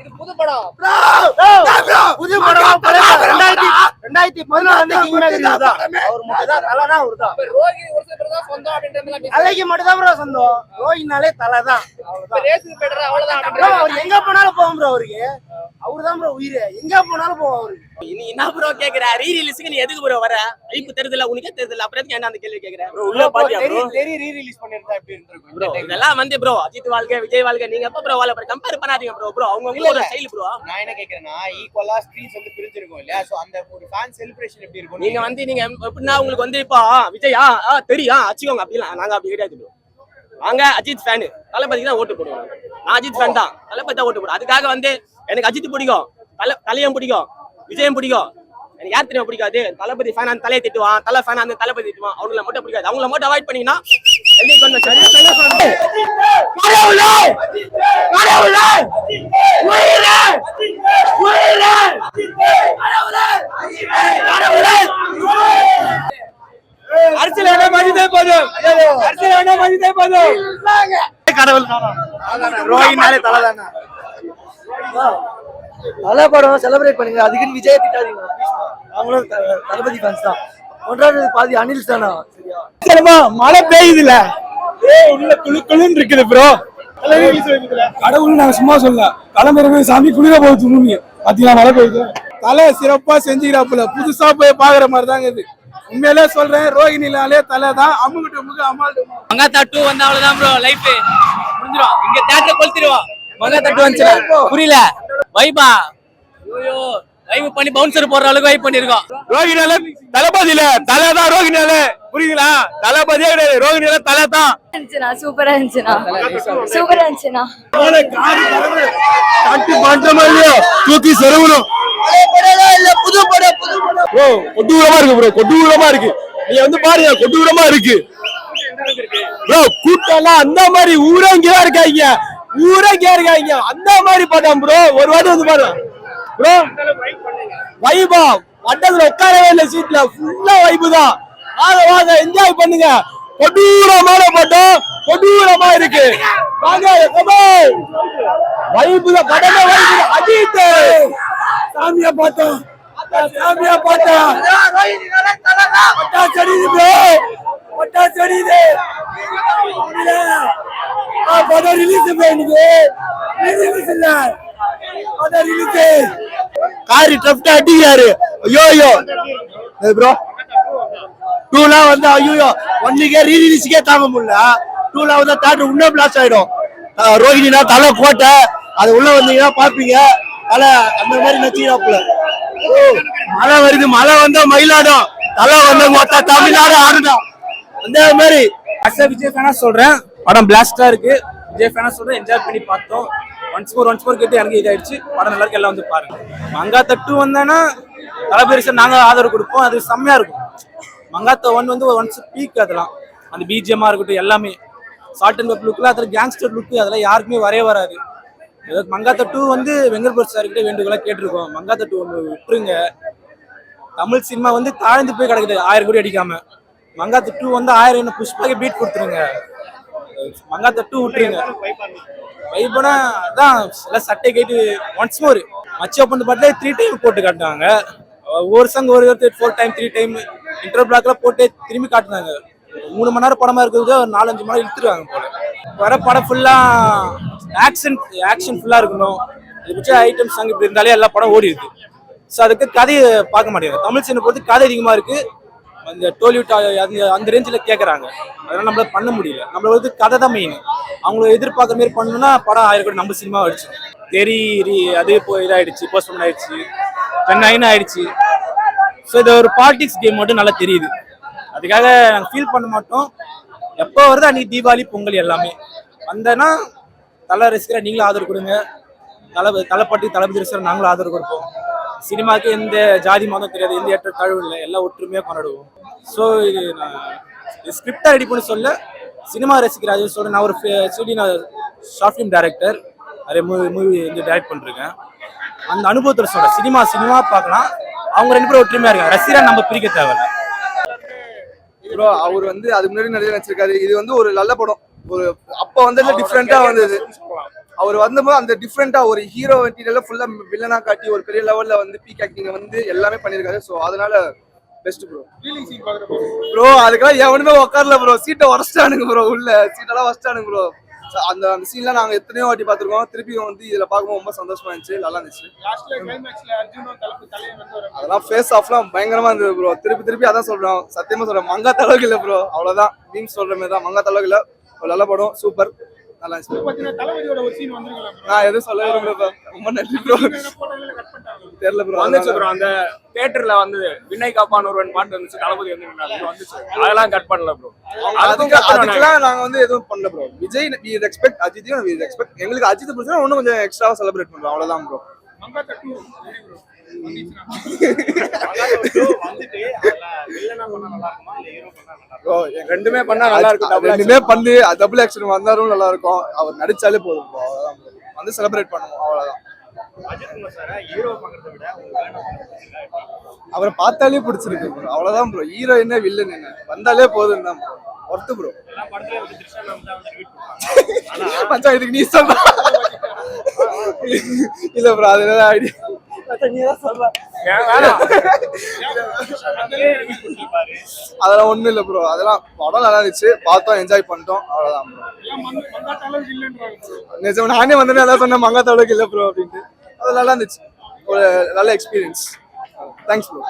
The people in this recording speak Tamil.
இது புது படம். புது படம் 2014 அவர் மட்டும் தான் தலைதான் அவர் தான். ரோஹிணி ஒரு சில பேர் தான் சொந்தம் அப்படின்றதுலாம் தலைக்கு மட்டும் தான் ப்ரோ சொந்தம். ரோஹினாலே தலை தான். ரேஸுக்கு போயிடுறா அவ்வளவுதான். அவர் எங்க போனாலும் போவோம் ப்ரோ. அவருக்கு அவரு தான் ப்ரோ உயிர். எங்க போனாலும் போவோம் அவருக்கு. நீ என்ன ப்ரோ கேக்குற? ரீ ரிலீஸ்க்கு நீ எதுக்கு ப்ரோ வர? ஐப்பு தெரியுதுல உனக்கே தெரியுதுல அப்புறம் எதுக்கு என்ன அந்த கேள்வி கேக்குற? ப்ரோ உள்ள பாத்தியா ப்ரோ? தெரி ரீ ரிலீஸ் பண்ணிருந்தா எப்படி இருந்திருக்கும் ப்ரோ? இதெல்லாம் வந்து ப்ரோ அஜித் வாழ்க்கை விஜய் வாழ்க்கை நீங்க எப்ப ப்ரோ வாழ கம்பேர் பண்ணாதீங்க ப்ரோ. ப்ரோ அவங்க உங்களோட ஸ்டைல் ப்ரோ. நான் என்ன கேக்குறேன்னா ஈக்குவலா ஸ்கிரீன்ஸ் வந்து பிரிஞ்சிருக்கும் இல்லையா? சோ அந்த ஒரு ஃபேன் செலிப்ரேஷன் எப்படி இருக்கும்? நீங்க வந்து நீங்க எப்படின்னா உங்களுக்கு வந்து இப்போ விஜயா தெரியும் அச்சுக்கோங்க அப்படிலாம். நாங்க அப்படி கிடையாது ப்ரோ. நாங்க அஜித் ஃபேனு. தளபதிக்கு தான் ஓட்டு போடுவோம். நான் அஜித் ஃபேன் தான். தளபதி தான் ஓட்டு போடுவோம். அதுக்காக வந்து எனக்கு அஜித் பிடிக்கும், தலையும் பிடிக்கும், விஜயம் பிடிக்கும். எனக்கு யார் தெரியும் பிடிக்காது? தளபதி ஃபேன் அந்த தலையை திட்டுவான், தலை ஃபேன் அந்த தளபதி திட்டுவான். அவங்கள மட்டும் பிடிக்காது. அவங்கள மட்டும் அவாய்ட் பண்ணீங்கன்னா அரசியல் வேணா மதிதே போதும். அரசியல் வேணா மதிதே போதும். கடவுள் ரோஹினாலே தலை தானே. தலை படம் செலிப்ரேட் பண்ணுங்க. அதுக்குன்னு விஜய் திட்டாதீங்க. அவங்களும் தளபதி ஃபேன்ஸ் தான். ஒன்றாவது பாதி அனில் தானா. சரியா மழை பெய்யுதுல உள்ள குளு குளுன்னு இருக்குது ப்ரோ. கடவுள் நாங்க சும்மா சொல்ல கிளம்புறவே சாமி குளிர போகுது பூமி பாத்தீங்களா மழை பெய்யுது. தலை சிறப்பா செஞ்சுக்கிறாப்புல புதுசா போய் பாக்குற மாதிரி தாங்க இது. உண்மையிலே சொல்றேன் ரோஹினிலாலே தலை தான். அம்முகிட்ட முக அம்மாள் மங்காத்தா 2 வந்தா அவ்வளவுதான் ப்ரோ. லைஃப் முடிஞ்சிரும். இங்க தியேட்டர் கொளுத்திடுவோம். மங்காத்தா 2 வந்துச்சு. புரியல வைபா ஐயோ வைப் பண்ணி பவுன்சர் போடுற அளவுக்கு வைப் பண்ணிருக்கோம். ரோஹினியால தளபதியில தலை தான். ரோஹினியால புரியுங்களா? தளபதியே கிடையாது. ரோஹினியால தலை தான். சூப்பரா இருந்துச்சுண்ணா. சூப்பரா இருந்துச்சுண்ணா. தூக்கி செருவணும். புது படம் ப்ரோ கொடூரமா இருக்கு ப்ரோ. கொடூரமா இருக்கு. நீங்க வந்து பாருங்க கொடூரமா இருக்கு ப்ரோ. கூட்டம்லாம் அந்த மாதிரி ஊரங்கியா இருக்காங்க. ஊரங்கியா இருக்காங்க அந்த மாதிரி படம் ப்ரோ. ஒரு வாட்டி வந்து பாருங்க ப்ரோ. வைபா வட்டத்துல உட்காரவே இல்லை. சீட்ல ஃபுல்லா வைபு தான். வாங்க என்ஜாய் பண்ணுங்க. கொடூரமான படம். கொடூரமா இருக்கு. வாங்க வைபு தான். படமே வைபு. அஜித் சாமியா பார்த்தோம். சாமியா பார்த்தோம். பட்டா சரியுது ப்ரோ. பட்டா சரியுது. படம் ரிலீஸ் இன்னைக்கு. ரிலீஸ் இல்ல படம் ரிலீஸ். காரி ட்ரப்ட் அடிக்கிறாரு. ஐயோ ப்ரோ 2லாம் வந்து ஐயோ 1க்கே ரீ ரிலீஸ்க்கே தாங்க முடியல. 2லாம் வந்து தேட்டர் இன்னும் பிளாஸ்ட் ஆயிடும். ரோஹினினா தலை கோட்டை அது உள்ள வந்தீங்கன்னா பாப்பீங்க. தலை அந்த மாதிரி நச்சுக்கிறாப்புல. மழை வருது. மழை வந்தா மயிலாடும். தலை வந்த மொத்த தமிழ்நாடு ஆடுதான் அந்த மாதிரி. விஜய் ஃபேனா சொல்றேன் படம் பிளாஸ்டா இருக்கு. விஜய் ஃபேனா சொல்றேன் என்ஜாய் பண்ணி பார்த்தோம். ஒன்ஸ் மோர் கேட்டு எனக்கு இதாயிடுச்சு. படம் நல்லா இருக்கு. எல்லாம் வந்து பாருங்க. மங்காத்தா 2 வந்தானா தலைபெருசா நாங்க ஆதரவு கொடுப்போம். அது செம்மையா இருக்கும். மங்காத்தா 1 வந்து ஒன்ஸ் பீக். அதெல்லாம் அந்த பிஜிஎம்மா இருக்கட்டும் எல்லாமே ஷார்ட் அண்ட் வெப் லுக்ல அதில் கேங்ஸ்டர் லுக் அதெல்லாம் யாருக்குமே வரவே வராது. மங்காத்தா 2 வந்து வெங்கட் சார் கிட்ட வேண்டுகோளா கேட்டிருக்கோம். மங்காத்தா 2 ஒன்று விட்டுருங்க. தமிழ் சினிமா வந்து தாழ்ந்து போய் கிடக்குது 1000 கோடி அடிக்காம. மங்காத்தா 2 வந்து 1000 புஷ்பாக பீட் கொடுத்துருங்க. மங்காத்தா 2 விட்டுருங்க. வைபனா அதான் எல்லாம் சட்டை கேட்டு ஒன்ஸ் மோர் மச்ச ஓப்பன் பாட்டிலே 3 டைம் போட்டு காட்டுவாங்க. ஒரு சங்க ஒரு 4 டைம் 3 டைம் இன்டர் பிளாக்ல போட்டு திரும்பி காட்டுனாங்க. 3 மணி நேரம் படமா இருக்கிறது ஒரு 4-5 மணி நேரம் இழுத்துருவாங்க போல. வர படம் ஃபுல்லா ஆக்ஷன் ஃபுல்லா இருக்கணும். இது ஐட்டம் சாங் இப்படி இருந்தாலே எல்லா படம் ஓடி இருக்கு. ஸோ அதுக்கு கதையை பார்க்க மாட்டேங்குது. தமிழ் சினிமா பொறுத்து கதை அதிகமா இருக்கு. அந்த டோலிவுட் அந்த ரேஞ்சில் கேட்குறாங்க. அதனால நம்மளால பண்ண முடியல. நம்மள வந்து கதை தான் மெயின். அவங்கள எதிர்பார்க்குற மாரி பண்ணணும்னா படம் 1000 கோடி நம்ம சினிமா ஆயிடுச்சு. அது இப்போ இதாயிடுச்சு. போஸ்ட்போன் ஆயிடுச்சு. சென்னைன்னு ஆயிடுச்சு. ஸோ இது ஒரு பாலிடிக்ஸ் கேம் மட்டும் நல்லா தெரியுது. அதுக்காக நாங்கள் ஃபீல் பண்ண மாட்டோம். எப்போ வருது அன்னைக்கு தீபாவளி பொங்கல் எல்லாமே வந்தேன்னா தலை ரசிக்கிற நீங்களும் ஆதரவு கொடுங்க. தலைப்பாட்டி தளபதி ரசிக்கிற நாங்களும் ஆதரவு கொடுப்போம். சினிமாவுக்கு எந்த ஜாதி மதம் தெரியாது. எந்த ஏற்ற தாழ்வு இல்லை. எல்லாம் ஒற்றுமையாக கொண்டாடுவோம். ஸோ இது நான் ஸ்கிரிப்டாக ரெடி பண்ணி சொல்ல சினிமா ரசிக்கிறாரு சொல்கிறேன். நான் ஒரு ஷார்ட் ஃபிலிம் டைரக்டர். நிறைய மூவி வந்து டைரக்ட் பண்ணிருக்கேன். அந்த அனுபவத்தில் சொல்கிறேன். சினிமா பார்க்கலாம். அவங்க 2 பேரும் ஒற்றுமையாக இருக்காங்க. ரசிகராக நம்ம பிரிக்க தேவையில்லை ப்ரோ. அவர் வந்து அதுக்கு முன்னாடி நிறைய நடிச்சிருக்காரு. இது வந்து ஒரு நல்ல படம். ஒரு அப்ப வந்து டிஃப்ரெண்டா வந்தது. அவர் வந்தபோது அந்த டிஃப்ரெண்டா ஒரு ஹீரோ மெட்டீரியல்ல ஃபுல்லா வில்லனா காட்டி ஒரு பெரிய லெவல்ல வந்து பீக் ஆக்டிங் வந்து எல்லாமே பண்ணிருக்காரு. ஸோ அதனால பெஸ்ட் ப்ரோ. ப்ரோ அதுக்கெல்லாம் எவனுமே உட்காரல ப்ரோ. சீட்டை உடச்சிட்டானுங்க ப்ரோ. உள்ள சீட்டெல்லாம் உடச்சிட்டானுங்க ப்ரோ. அந்த சீன்லாம் நாங்க எத்தனையோ வாட்டி பார்த்துருக்கோம். திருப்பி வந்து இதுல பார்க்கும்போது ரொம்ப சந்தோஷமா இருந்துச்சு. நல்லா இருந்துச்சு. அதெல்லாம் ஃபேஸ் ஆஃப்லாம் பயங்கரமா இருந்தது ப்ரோ. திருப்பி அதான் சொல்றோம். சத்தியமா சொல்றேன், மங்கா தளவுக்கு இல்ல ப்ரோ. அவ்வளவுதான். மீம்ஸ் சொல்ற மாதிரி தான். மங்கா தளவுக்கு இல்ல. ஒரு நல்ல படம். சூப்பர். நல்லா இருந்துச்சு. நான் எதுவும் சொல்ல விரும்பல. ரொம்ப நன்றி ப்ரோ. தெரியல ப்ரோ. வந்துச்சு ப்ரோ. அந்த தியேட்டர்ல வந்து வினய் காப்பான் ஒருவன் பாட்டு வந்துச்சு. தளபதி வந்து வந்துச்சு. அதெல்லாம் கட் பண்ணல ப்ரோ. அதுக்கெல்லாம் நாங்க வந்து எதுவும் பண்ணல bro. Vijay we respect அஜித்தையும் we respect. எங்களுக்கு அஜித் பிடிச்சா இன்னும் கொஞ்சம் எக்ஸ்ட்ராவா செலிப்ரேட் பண்றோம். அவ்வளவுதான் ப்ரோ. ப்ரோ ரெண்டுமே பண்ணா நல்லா இருக்கும். ரெண்டுமே பண்ணி டபுள் ஆக்ஷன் வந்தாலும் நல்லா இருக்கும். அவர் நடிச்சாலே போதும் ப்ரோ. அவ்வளவுதான் ப்ரோ. வந்து செலிப்ரேட் பண்ணுவோம். அவ்வளவுதான். அவரை பார்த்தாலே பிடிச்சிருக்கு ப்ரோ. அவ்வளவுதான் ப்ரோ. ஹீரோ என்ன வில்லன் என்ன வந்தாலே போதும் தான் ப்ரோ. Worth bro. மச்சான் இதுக்கு நீ சொல்ற இல்ல ப்ரோ. அதனால ஐடியா அதெல்லாம் ஒண்ணும் இல்ல ப்ரோ. அதெல்லாம் படம் நல்லா இருந்துச்சு. பார்த்தோம், என்ஜாய் பண்ணிட்டோம். அவ்வளவுதான் ப்ரோ. நிஜம் நானே வந்து நல்லா சொன்னேன் மங்கா தளவுக்கு இல்ல ப்ரோ அப்படின்ட்டு. அது நல்லா இருந்துச்சு. ஒரு நல்ல எக்ஸ்பீரியன்ஸ். Thanks bro.